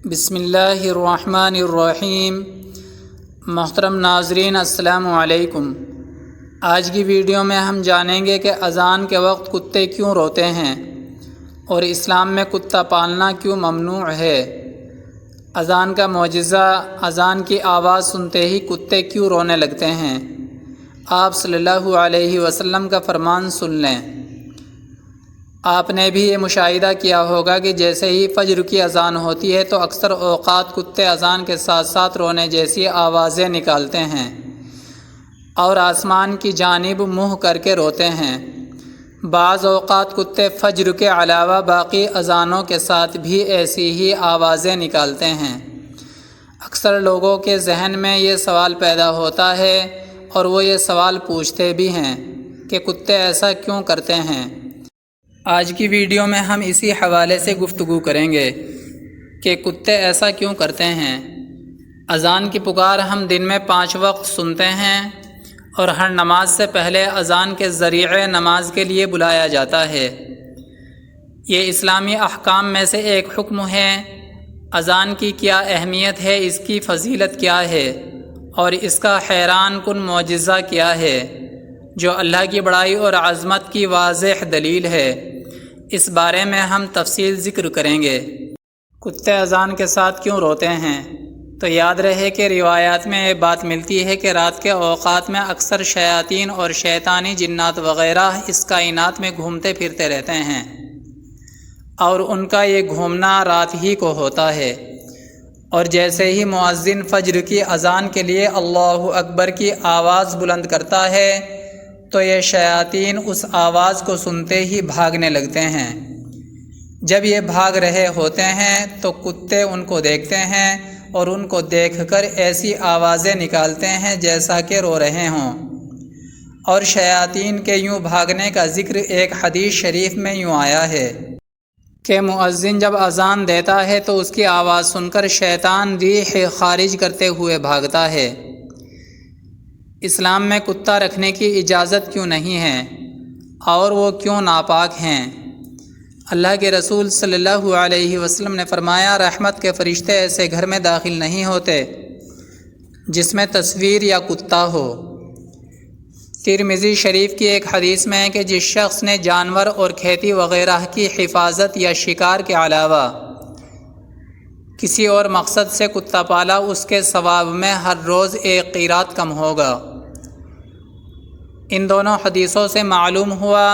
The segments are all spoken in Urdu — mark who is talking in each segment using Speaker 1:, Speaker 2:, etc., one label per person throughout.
Speaker 1: بسم اللہ الرحمن الرحیم۔ محترم ناظرین السلام علیکم۔ آج کی ویڈیو میں ہم جانیں گے کہ اذان کے وقت کتے کیوں روتے ہیں اور اسلام میں کتا پالنا کیوں ممنوع ہے۔ اذان کا معجزہ، اذان کی آواز سنتے ہی کتے کیوں رونے لگتے ہیں۔ آپ صلی اللہ علیہ وسلم کا فرمان سن لیں۔ آپ نے بھی یہ مشاہدہ کیا ہوگا کہ جیسے ہی فجر کی اذان ہوتی ہے تو اکثر اوقات کتے اذان کے ساتھ ساتھ رونے جیسی آوازیں نکالتے ہیں اور آسمان کی جانب منہ کر کے روتے ہیں۔ بعض اوقات کتے فجر کے علاوہ باقی اذانوں کے ساتھ بھی ایسی ہی آوازیں نکالتے ہیں۔ اکثر لوگوں کے ذہن میں یہ سوال پیدا ہوتا ہے اور وہ یہ سوال پوچھتے بھی ہیں کہ کتے ایسا کیوں کرتے ہیں۔ آج کی ویڈیو میں ہم اسی حوالے سے گفتگو کریں گے کہ کتے ایسا کیوں کرتے ہیں۔ اذان کی پکار ہم دن میں 5 وقت سنتے ہیں اور ہر نماز سے پہلے اذان کے ذریعے نماز کے لیے بلایا جاتا ہے۔ یہ اسلامی احکام میں سے ایک حکم ہے۔ اذان کی کیا اہمیت ہے، اس کی فضیلت کیا ہے اور اس کا حیران کن معجزہ کیا ہے جو اللہ کی بڑائی اور عظمت کی واضح دلیل ہے، اس بارے میں ہم تفصیل ذکر کریں گے۔ کتے اذان کے ساتھ کیوں روتے ہیں؟ تو یاد رہے کہ روایات میں یہ بات ملتی ہے کہ رات کے اوقات میں اکثر شیاطین اور شیطانی جنات وغیرہ اس کائنات میں گھومتے پھرتے رہتے ہیں اور ان کا یہ گھومنا رات ہی کو ہوتا ہے، اور جیسے ہی مؤذن فجر کی اذان کے لیے اللہ اکبر کی آواز بلند کرتا ہے تو یہ شیاطین اس آواز کو سنتے ہی بھاگنے لگتے ہیں۔ جب یہ بھاگ رہے ہوتے ہیں تو کتے ان کو دیکھتے ہیں اور ان کو دیکھ کر ایسی آوازیں نکالتے ہیں جیسا کہ رو رہے ہوں۔ اور شیاطین کے یوں بھاگنے کا ذکر ایک حدیث شریف میں یوں آیا ہے کہ مؤذن جب اذان دیتا ہے تو اس کی آواز سن کر شیطان ریح خارج کرتے ہوئے بھاگتا ہے۔ اسلام میں کتا رکھنے کی اجازت کیوں نہیں ہے اور وہ کیوں ناپاک ہیں؟ اللہ کے رسول صلی اللہ علیہ وسلم نے فرمایا، رحمت کے فرشتے ایسے گھر میں داخل نہیں ہوتے جس میں تصویر یا کتا ہو۔ ترمذی شریف کی ایک حدیث میں ہے کہ جس شخص نے جانور اور کھیتی وغیرہ کی حفاظت یا شکار کے علاوہ کسی اور مقصد سے کتا پالا، اس کے ثواب میں ہر روز 1 قیراط کم ہوگا۔ ان دونوں حدیثوں سے معلوم ہوا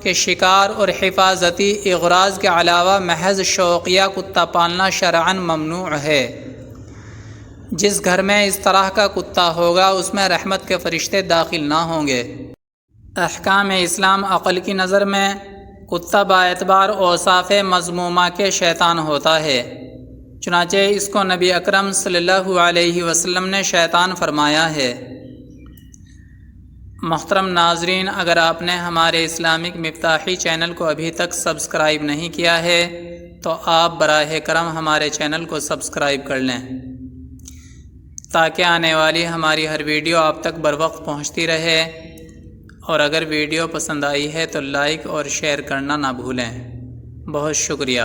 Speaker 1: کہ شکار اور حفاظتی اغراض کے علاوہ محض شوقیہ کتا پالنا شرعاً ممنوع ہے۔ جس گھر میں اس طرح کا کتا ہوگا اس میں رحمت کے فرشتے داخل نہ ہوں گے۔ احکام اسلام عقل کی نظر میں کتا باعتبار اوصاف مذمومہ کے شیطان ہوتا ہے، چنانچہ اس کو نبی اکرم صلی اللہ علیہ وسلم نے شیطان فرمایا ہے۔ محترم ناظرین، اگر آپ نے ہمارے اسلامک مفتاحی چینل کو ابھی تک سبسکرائب نہیں کیا ہے تو آپ براہ کرم ہمارے چینل کو سبسکرائب کر لیں تاکہ آنے والی ہماری ہر ویڈیو آپ تک بروقت پہنچتی رہے، اور اگر ویڈیو پسند آئی ہے تو لائک اور شیئر کرنا نہ بھولیں۔ بہت شکریہ۔